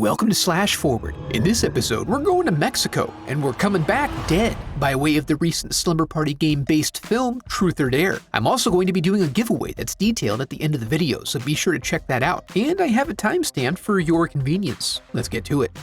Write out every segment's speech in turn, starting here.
welcome to Slash Forward. In this episode, we're going to Mexico, and we're coming back dead by way of the recent Slumber Party game-based film, Truth or Dare. I'm also going to be doing a giveaway that's detailed at the end of the video, so be sure to check that out. And I have a timestamp for your convenience. Let's get to it.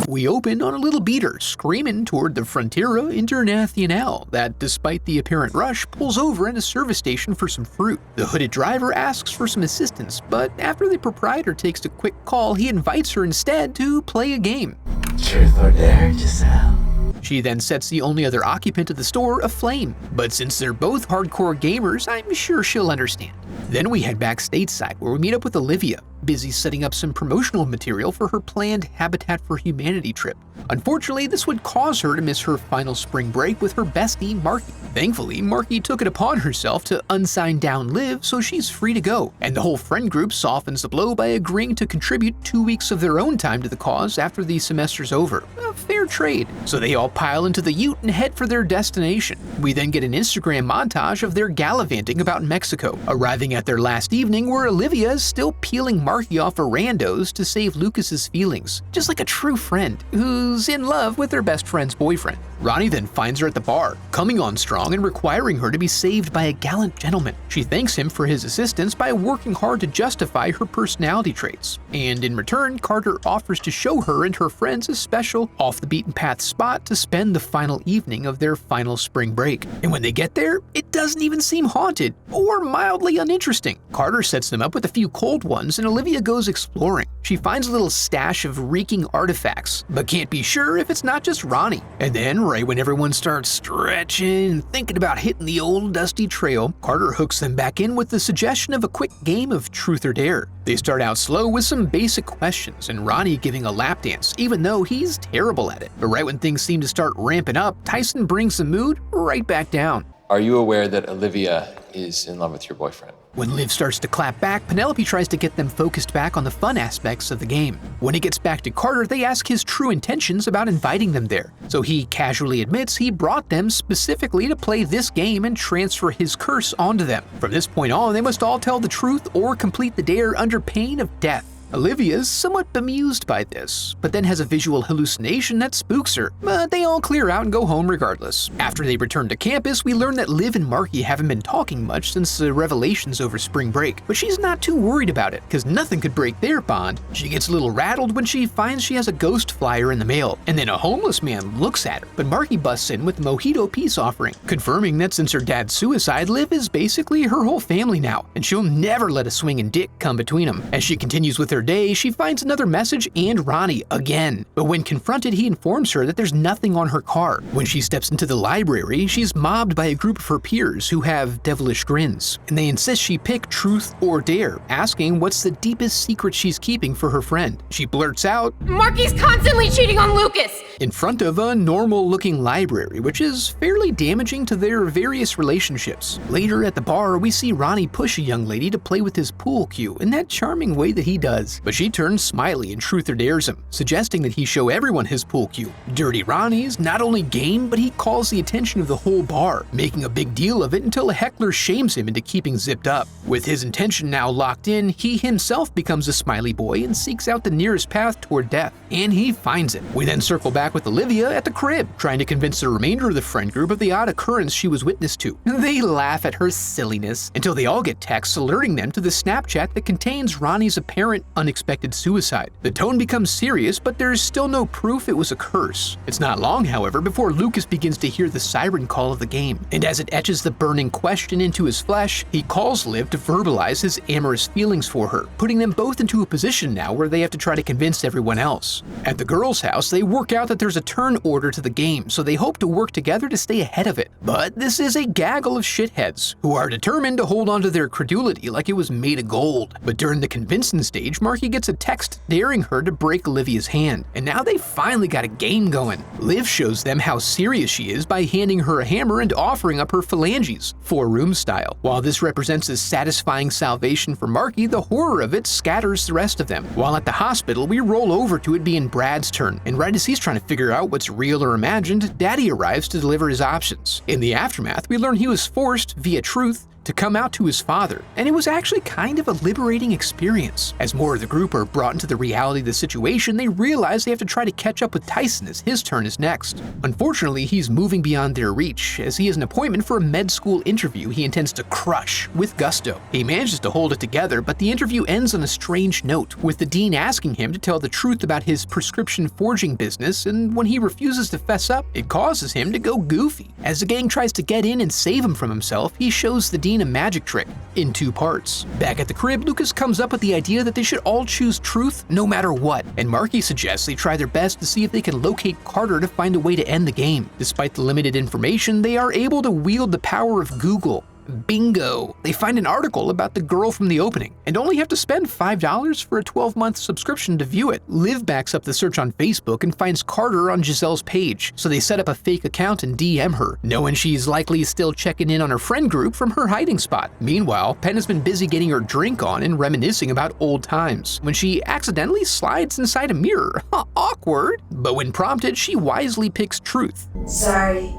We open on a little beater screaming toward the Frontera Internacional that, despite the apparent rush, pulls over at a service station for some fruit. The hooded driver asks for some assistance, but after the proprietor takes a quick call, he invites her instead to play a game. Truth or Dare, Giselle? She then sets the only other occupant of the store aflame, but since they're both hardcore gamers, I'm sure she'll understand. Then we head back stateside where we meet up with Olivia, busy setting up some promotional material for her planned Habitat for Humanity trip. Unfortunately, this would cause her to miss her final spring break with her bestie, Marky. Thankfully, Marky took it upon herself to unsign down Liv, so she's free to go, and the whole friend group softens the blow by agreeing to contribute 2 weeks of their own time to the cause after the semester's over. A fair trade. So they all pile into the ute and head for their destination. We then get an Instagram montage of their gallivanting about Mexico, arriving at their last evening where Olivia is still peeling Marky off of randos to save Lucas's feelings, just like a true friend who's in love with her best friend's boyfriend. Ronnie then finds her at the bar, coming on strong and requiring her to be saved by a gallant gentleman. She thanks him for his assistance by working hard to justify her personality traits, and in return, Carter offers to show her and her friends a special off-the-beaten-path spot to spend the final evening of their final spring break. And when they get there, it doesn't even seem haunted or mildly uninteresting. Carter sets them up with a few cold ones, and Olivia goes exploring. She finds a little stash of reeking artifacts, but can't be sure if it's not just Ronnie. And then, right when everyone starts stretching and thinking about hitting the old dusty trail, Carter hooks them back in with the suggestion of a quick game of Truth or Dare. They start out slow with some basic questions, and Ronnie giving a lap dance, even though he's terrible at it. But right when things seem to start ramping up, Tyson brings the mood right back down. Are you aware that Olivia is in love with your boyfriend? When Liv starts to clap back, Penelope tries to get them focused back on the fun aspects of the game. When it gets back to Carter, they ask his true intentions about inviting them there. So he casually admits he brought them specifically to play this game and transfer his curse onto them. From this point on, they must all tell the truth or complete the dare under pain of death. Olivia's somewhat bemused by this, but then has a visual hallucination that spooks her, but they all clear out and go home regardless. After they return to campus, we learn that Liv and Marky haven't been talking much since the revelations over spring break, but she's not too worried about it, because nothing could break their bond. She gets a little rattled when she finds she has a ghost flyer in the mail, and then a homeless man looks at her, but Marky busts in with a mojito peace offering, confirming that since her dad's suicide, Liv is basically her whole family now, and she'll never let a swinging dick come between them. As she continues with her day, she finds another message and Ronnie again. But when confronted, he informs her that there's nothing on her car. When she steps into the library, she's mobbed by a group of her peers who have devilish grins, and they insist she pick Truth or Dare, asking what's the deepest secret she's keeping for her friend. She blurts out, "Marky's constantly cheating on Lucas!" in front of a normal-looking library, which is fairly damaging to their various relationships. Later at the bar, we see Ronnie push a young lady to play with his pool cue in that charming way that he does. But she turns smiley and Truth or Dares him, suggesting that he show everyone his pool cue. Dirty Ronnie's not only game, but he calls the attention of the whole bar, making a big deal of it until a heckler shames him into keeping zipped up. With his intention now locked in, he himself becomes a smiley boy and seeks out the nearest path toward death. And he finds it. We then circle back with Olivia at the crib, trying to convince the remainder of the friend group of the odd occurrence she was witness to. They laugh at her silliness until they all get texts alerting them to the Snapchat that contains Ronnie's apparent unexpected suicide. The tone becomes serious, but there's still no proof it was a curse. It's not long, however, before Lucas begins to hear the siren call of the game, and as it etches the burning question into his flesh, he calls Liv to verbalize his amorous feelings for her, putting them both into a position now where they have to try to convince everyone else. At the girls' house, they work out that there's a turn order to the game, so they hope to work together to stay ahead of it. But this is a gaggle of shitheads who are determined to hold on to their credulity like it was made of gold. But during the convincing stage, Marky gets a text daring her to break Olivia's hand, and now they finally got a game going. Liv shows them how serious she is by handing her a hammer and offering up her phalanges, 4-room style. While this represents a satisfying salvation for Marky, the horror of it scatters the rest of them. While at the hospital, we roll over to it being Brad's turn, and right as he's trying to figure out what's real or imagined, Daddy arrives to deliver his options. In the aftermath, we learn he was forced, via Truth, to come out to his father, and it was actually kind of a liberating experience. As more of the group are brought into the reality of the situation, they realize they have to try to catch up with Tyson as his turn is next. Unfortunately, he's moving beyond their reach, as he has an appointment for a med school interview he intends to crush with gusto. He manages to hold it together, but the interview ends on a strange note, with the dean asking him to tell the truth about his prescription forging business, and when he refuses to fess up, it causes him to go goofy. As the gang tries to get in and save him from himself, he shows the dean a magic trick in 2 parts. Back at the crib, Lucas comes up with the idea that they should all choose truth no matter what, and Marky suggests they try their best to see if they can locate Carter to find a way to end the game. Despite the limited information, they are able to wield the power of Google. Bingo! They find an article about the girl from the opening, and only have to spend $5 for a 12-month subscription to view it. Liv backs up the search on Facebook and finds Carter on Giselle's page, so they set up a fake account and DM her, knowing she's likely still checking in on her friend group from her hiding spot. Meanwhile, Penn has been busy getting her drink on and reminiscing about old times, when she accidentally slides inside a mirror. Awkward! But when prompted, she wisely picks truth. Sorry,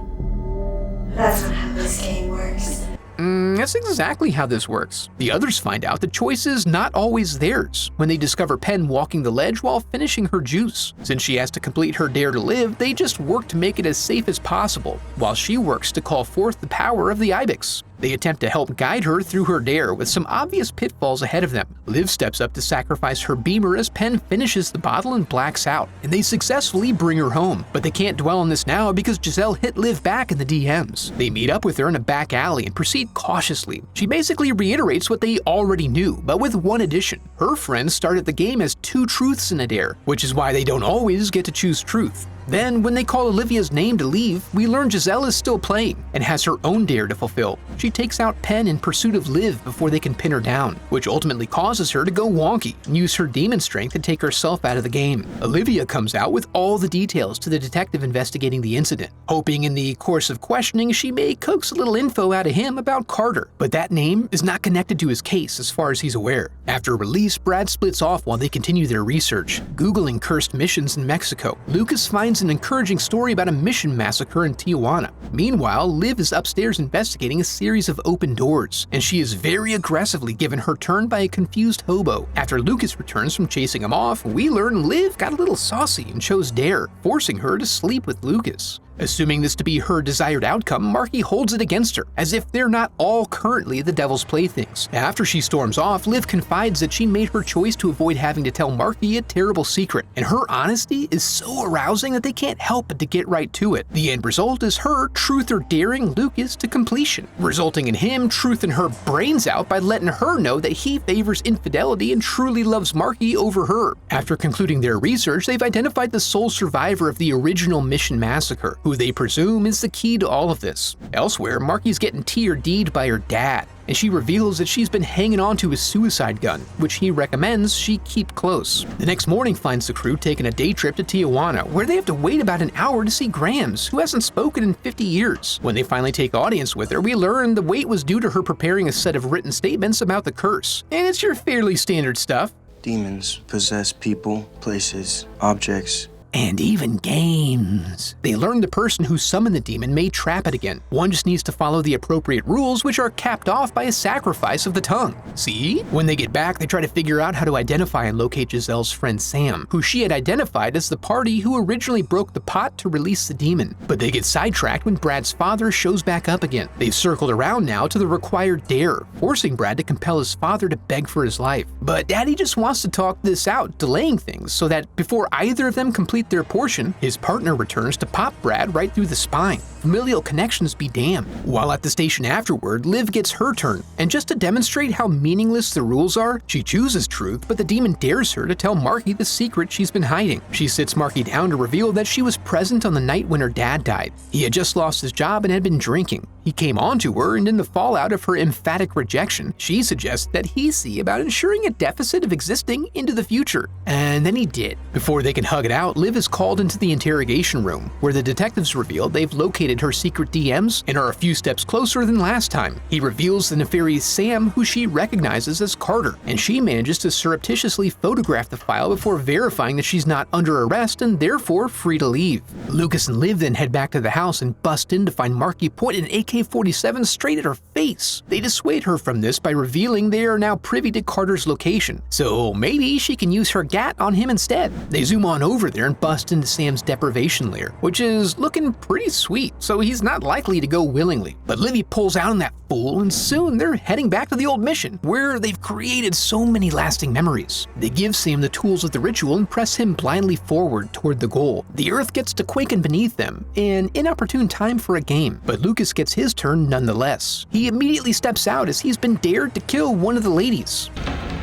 that's not how this game works. That's exactly how this works. The others find out the choice is not always theirs when they discover Penn walking the ledge while finishing her juice. Since she has to complete her dare to live, they just work to make it as safe as possible, while she works to call forth the power of the Ibex. They attempt to help guide her through her dare with some obvious pitfalls ahead of them. Liv steps up to sacrifice her beamer as Penn finishes the bottle and blacks out, and they successfully bring her home. But they can't dwell on this now because Giselle hit Liv back in the DMs. They meet up with her in a back alley and proceed cautiously. She basically reiterates what they already knew, but with one addition. Her friends started the game as 2 truths in a dare, which is why they don't always get to choose truth. Then, when they call Olivia's name to leave, we learn Giselle is still playing and has her own dare to fulfill. She takes out Penn in pursuit of Liv before they can pin her down, which ultimately causes her to go wonky and use her demon strength to take herself out of the game. Olivia comes out with all the details to the detective investigating the incident, hoping in the course of questioning she may coax a little info out of him about Carter, but that name is not connected to his case as far as he's aware. After release, Brad splits off while they continue their research, Googling cursed missions in Mexico. Lucas finds an encouraging story about a mission massacre in Tijuana. Meanwhile, Liv is upstairs investigating a series of open doors, and she is very aggressively given her turn by a confused hobo. After Lucas returns from chasing him off, we learn Liv got a little saucy and chose dare, forcing her to sleep with Lucas. Assuming this to be her desired outcome, Marky holds it against her, as if they're not all currently the devil's playthings. After she storms off, Liv confides that she made her choice to avoid having to tell Marky a terrible secret, and her honesty is so arousing that they can't help but to get right to it. The end result is her truth or daring Lucas to completion, resulting in him truthing her brains out by letting her know that he favors infidelity and truly loves Marky over her. After concluding their research, they've identified the sole survivor of the original mission massacre, who they presume is the key to all of this. Elsewhere, Marky's getting TRD'd by her dad, and she reveals that she's been hanging on to his suicide gun, which he recommends she keep close. The next morning finds the crew taking a day trip to Tijuana, where they have to wait about an hour to see Grams, who hasn't spoken in 50 years. When they finally take audience with her, we learn the wait was due to her preparing a set of written statements about the curse. And it's your fairly standard stuff. Demons possess people, places, objects, and even games. They learn the person who summoned the demon may trap it again. One just needs to follow the appropriate rules, which are capped off by a sacrifice of the tongue. See? When they get back, they try to figure out how to identify and locate Giselle's friend Sam, who she had identified as the party who originally broke the pot to release the demon. But they get sidetracked when Brad's father shows back up again. They've circled around now to the required dare, forcing Brad to compel his father to beg for his life. But Daddy just wants to talk this out, delaying things so that before either of them complete their portion, his partner returns to pop Brad right through the spine. Familial connections be damned. While at the station afterward, Liv gets her turn, and just to demonstrate how meaningless the rules are, she chooses truth, but the demon dares her to tell Marky the secret she's been hiding. She sits Marky down to reveal that she was present on the night when her dad died. He had just lost his job and had been drinking. He came on to her, and in the fallout of her emphatic rejection, she suggests that he see about ensuring a deficit of existing into the future. And then he did. Before they can hug it out, Liv is called into the interrogation room, where the detectives reveal they've located activated her secret DMs and are a few steps closer than last time. He reveals the nefarious Sam, who she recognizes as Carter, and she manages to surreptitiously photograph the file before verifying that she's not under arrest and therefore free to leave. Lucas and Liv then head back to the house and bust in to find Marky point an AK-47 straight at her face. They dissuade her from this by revealing they are now privy to Carter's location, so maybe she can use her gat on him instead. They zoom on over there and bust into Sam's deprivation lair, which is looking pretty sweet, so he's not likely to go willingly. But Livy pulls out on that fool, and soon they're heading back to the old mission, where they've created so many lasting memories. They give Sam the tools of the ritual and press him blindly forward toward the goal. The earth gets to quaking beneath them, an inopportune time for a game, but Lucas gets his turn nonetheless. He immediately steps out as he's been dared to kill one of the ladies.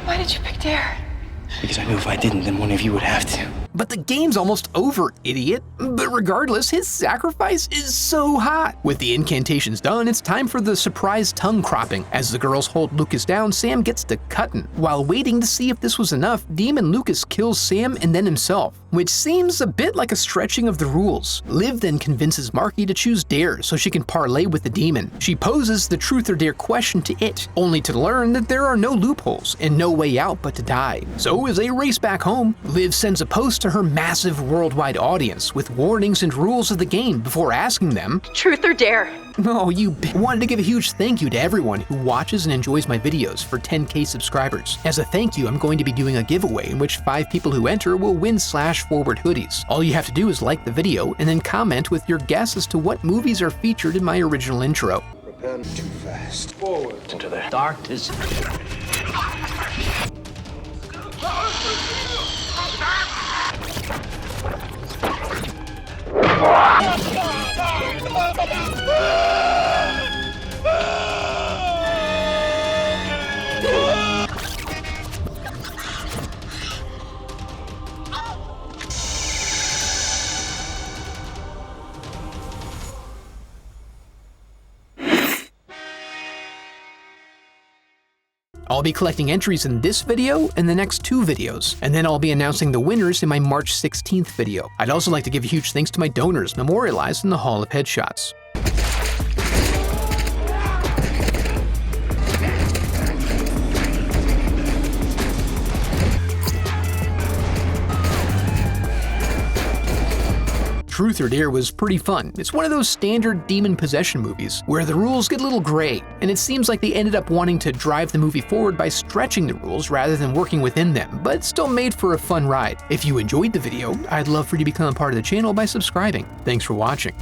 Why did you pick Dare? Because I knew if I didn't, then one of you would have to. But the game's almost over, idiot. But regardless, his sacrifice is so hot. With the incantations done, it's time for the surprise tongue cropping. As the girls hold Lucas down, Sam gets to cutting. While waiting to see if this was enough, Demon Lucas kills Sam and then himself, which seems a bit like a stretching of the rules. Liv then convinces Marky to choose Dare so she can parlay with the demon. She poses the truth or dare question to it, only to learn that there are no loopholes and no way out but to die. So as they race back home, Liv sends a post to her massive worldwide audience with warnings and rules of the game before asking them, Truth or dare? "Oh, wanted to give a huge thank you to everyone who watches and enjoys my videos for 10K subscribers. As a thank you, I'm going to be doing a giveaway in which 5 people who enter will win /forward hoodies. All you have to do is like the video and then comment with your guess as to what movies are featured in my original intro." Prepare too fast. Forward into the darkness. I'll be collecting entries in this video and the next 2 videos, and then I'll be announcing the winners in my March 16th video. I'd also like to give a huge thanks to my donors memorialized in the Hall of Headshots. Truth or Dare was pretty fun. It's one of those standard demon possession movies where the rules get a little gray, and it seems like they ended up wanting to drive the movie forward by stretching the rules rather than working within them, but still made for a fun ride. If you enjoyed the video, I'd love for you to become a part of the channel by subscribing. Thanks for watching.